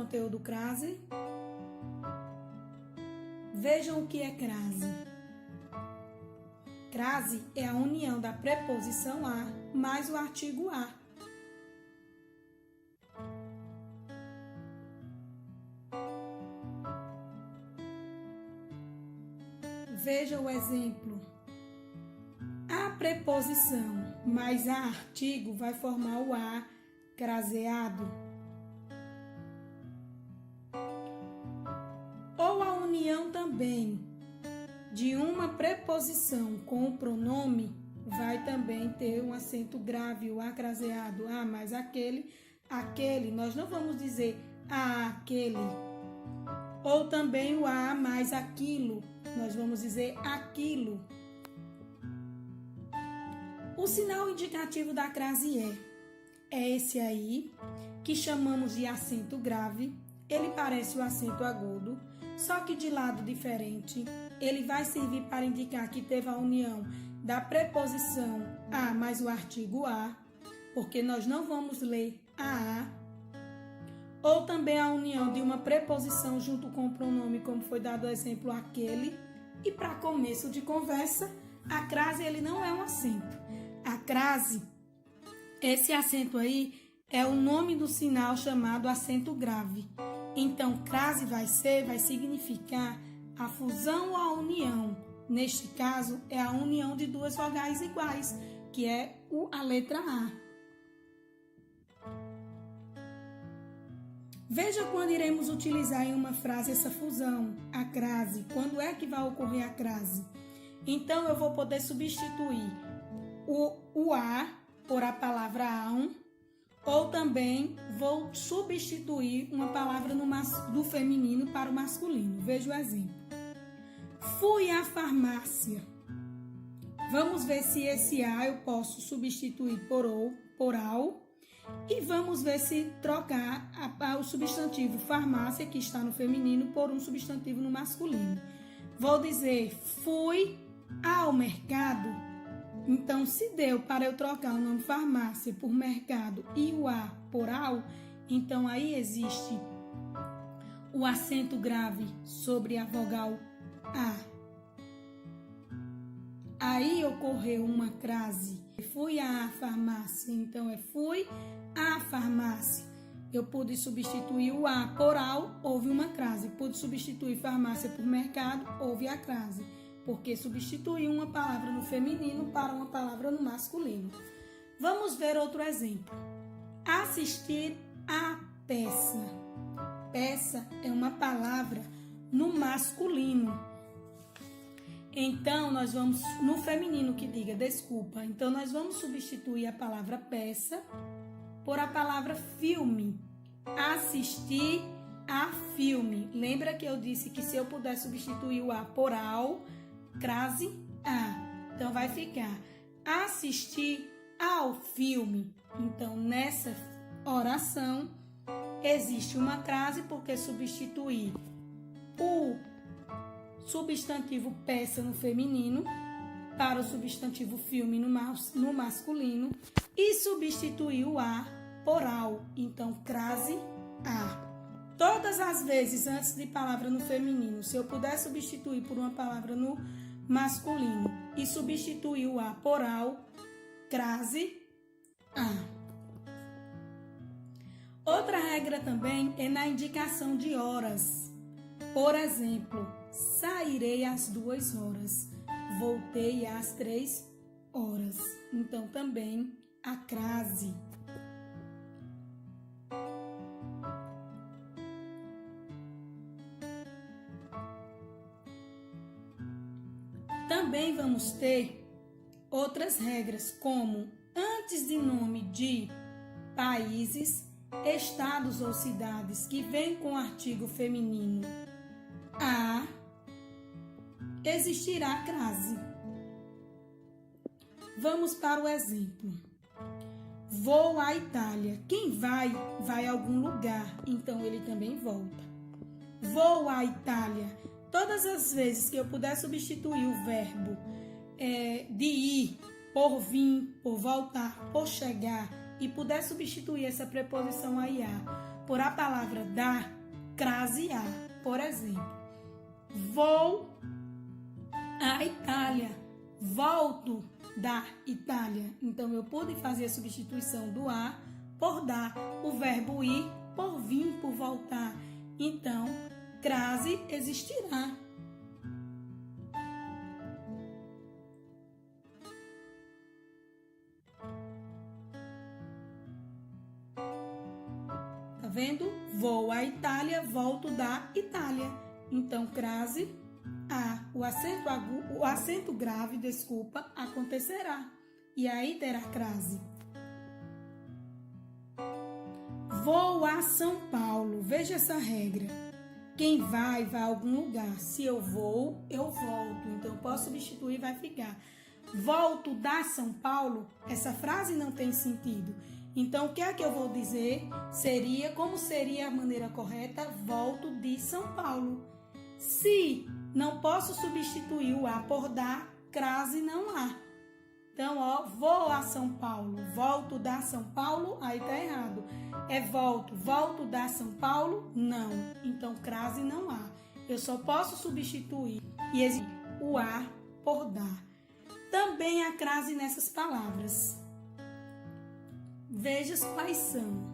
conteúdo crase? Vejam o que é crase. Crase é a união da preposição a mais o artigo a. Veja o exemplo. A preposição mais a artigo vai formar o a craseado. Ou a união também de uma preposição com o pronome vai também ter um acento grave, o acraseado. Ah, mas aquele, nós não vamos dizer aquele. Ou também o a mais aquilo, nós vamos dizer aquilo. O sinal indicativo da crase é esse aí, que chamamos de acento grave. Ele parece o acento agudo, só que de lado diferente. Ele vai servir para indicar que teve a união da preposição a mais o artigo a, porque nós não vamos ler a. Ou também a união de uma preposição junto com o pronome, como foi dado o exemplo aquele. E para começo de conversa, a crase ele não é um acento. A crase, esse acento aí é o nome do sinal chamado acento grave. Então, crase vai significar a fusão ou a união. Neste caso, é a união de duas vogais iguais, que é a letra A. Veja quando iremos utilizar em uma frase essa fusão, a crase. Quando é que vai ocorrer a crase? Então, eu vou poder substituir o a por a palavra aum, ou também vou substituir uma palavra do feminino para o masculino. Veja o exemplo. Fui à farmácia. Vamos ver se esse a eu posso substituir por ao. E vamos ver se trocar o substantivo farmácia, que está no feminino, por um substantivo no masculino. Vou dizer, fui ao mercado. Então, se deu para eu trocar o nome farmácia por mercado e o a por ao, então aí existe o acento grave sobre a vogal a. Aí ocorreu uma crase. Fui à farmácia, então fui à farmácia. Eu pude substituir o a por ao, houve uma crase. Pude substituir farmácia por mercado, houve a crase. Porque substituiu uma palavra no feminino para uma palavra no masculino. Vamos ver outro exemplo. Assistir à peça. Peça é uma palavra no masculino. Então, nós vamos, no feminino que diga, desculpa. Então, nós vamos substituir a palavra peça por a palavra filme. Assistir a filme. Lembra que eu disse que se eu puder substituir o a por ao, crase a. Então, vai ficar assistir ao filme. Então, nessa oração, existe uma crase porque substituir o substantivo peça no feminino para o substantivo filme no masculino e substituir o a por ao. Então, crase a. Todas as vezes antes de palavra no feminino, se eu puder substituir por uma palavra no masculino e substituir o a por ao, crase a. Outra regra também é na indicação de horas. Por exemplo, sairei às 2h, voltei às 3h. Então, também a crase. Também vamos ter outras regras, como antes de nome de países, estados ou cidades que vem com artigo feminino a, existirá crase. Vamos para o exemplo. Vou à Itália. Quem vai a algum lugar, então ele também volta. Vou à Itália. Todas as vezes que eu puder substituir o verbo de ir, por vir, por voltar, por chegar, e puder substituir essa preposição a por a palavra dar, crase A. Por exemplo, vou à Itália, volto da Itália. Então, eu pude fazer a substituição do a por da, o verbo ir por vir, por voltar. Então, crase existirá. Tá vendo? Vou à Itália, volto da Itália. Então, crase A, o acento grave, acontecerá. E aí terá crase. Vou a São Paulo. Veja essa regra. Quem vai a algum lugar. Se eu vou, eu volto. Então, eu posso substituir, vai ficar. Volto da São Paulo, essa frase não tem sentido. Então, o que é que eu vou dizer? Como seria a maneira correta? Volto de São Paulo. Se não posso substituir o a por da, crase não há. Então, vou a São Paulo, volto da São Paulo, aí tá errado. É volto da São Paulo? Não. Então, crase não há. Eu só posso substituir e exigir o a por da. Também há crase nessas palavras. Veja quais são.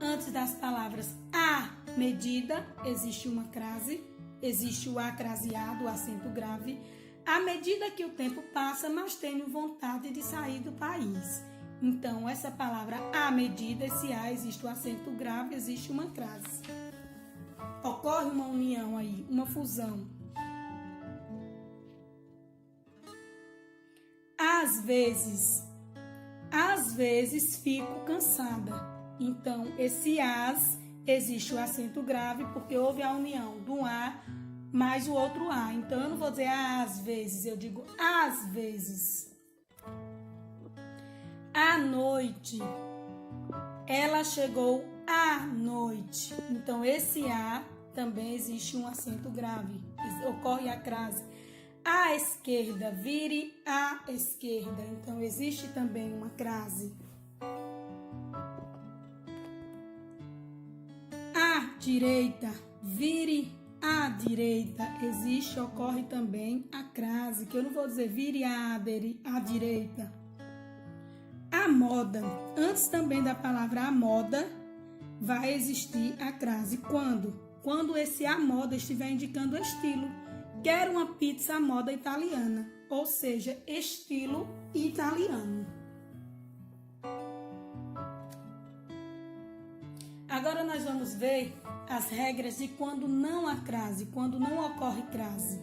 Antes das palavras a medida, existe uma crase, existe o a craseado, o acento grave. À medida que o tempo passa, mas tenho vontade de sair do país. Então, essa palavra à medida, esse a, existe o acento grave, existe uma crase. Ocorre uma união aí, uma fusão. Às vezes fico cansada. Então, esse as, existe o acento grave, porque houve a união do a mais o outro a. Então, eu não vou dizer às vezes, eu digo às vezes. À noite. Ela chegou à noite. Então, esse a também existe um acento grave. Ocorre a crase. À esquerda, vire à esquerda. Então, existe também uma crase. À direita, vire à direita. Ocorre também a crase, que eu não vou dizer vire à direita. A moda. Antes também da palavra a moda, vai existir a crase. Quando? Quando esse a moda estiver indicando estilo. Quero uma pizza à moda italiana, ou seja, estilo italiano. Agora nós vamos ver as regras de quando não há crase, quando não ocorre crase.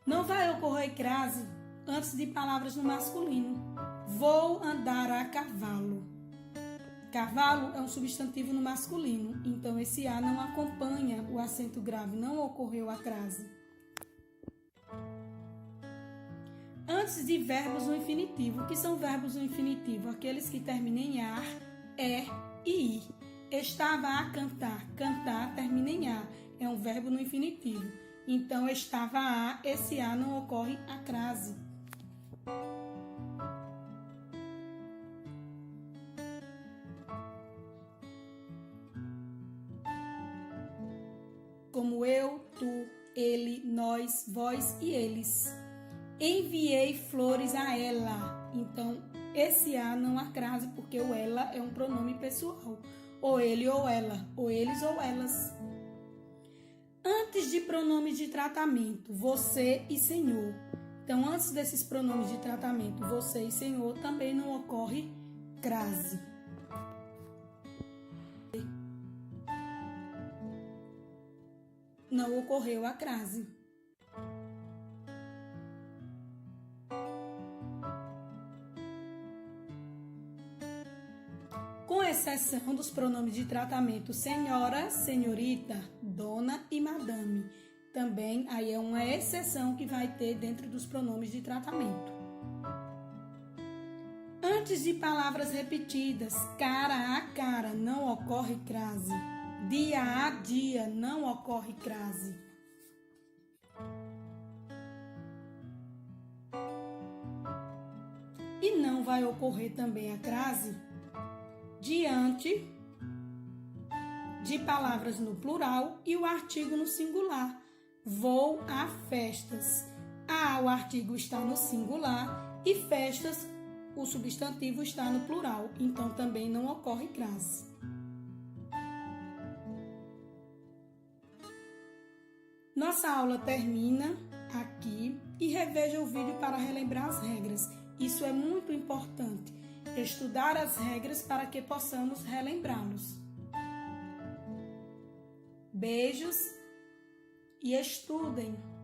Não vai ocorrer crase antes de palavras no masculino. Vou andar a cavalo. Cavalo é um substantivo no masculino, então esse a não acompanha o acento grave, não ocorreu a crase. Antes de verbos no infinitivo. O que são verbos no infinitivo? Aqueles que terminam em ar, e ir. Estava a cantar. Cantar termina em a. É um verbo no infinitivo. Então, estava a, esse a não ocorre a crase. Como eu, tu, ele, nós, vós e eles. Enviei flores a ela. Então, esse a não há crase, porque o ela é um pronome pessoal. Ou ele ou ela, ou eles ou elas. Antes de pronomes de tratamento, você e senhor. Então, antes desses pronomes de tratamento, você e senhor, também não ocorre crase. Não ocorreu a crase. Com exceção dos pronomes de tratamento senhora, senhorita, dona e madame. Também aí é uma exceção que vai ter dentro dos pronomes de tratamento. Antes de palavras repetidas, cara a cara, não ocorre crase. Dia a dia, não ocorre crase. E não vai ocorrer também a crase diante de palavras no plural e o artigo no singular. Vou a festas. O artigo está no singular e festas, o substantivo está no plural, então também não ocorre crase. Nossa aula termina aqui e reveja o vídeo para relembrar as regras. Isso é muito importante, estudar as regras para que possamos relembrá-los. Beijos e estudem!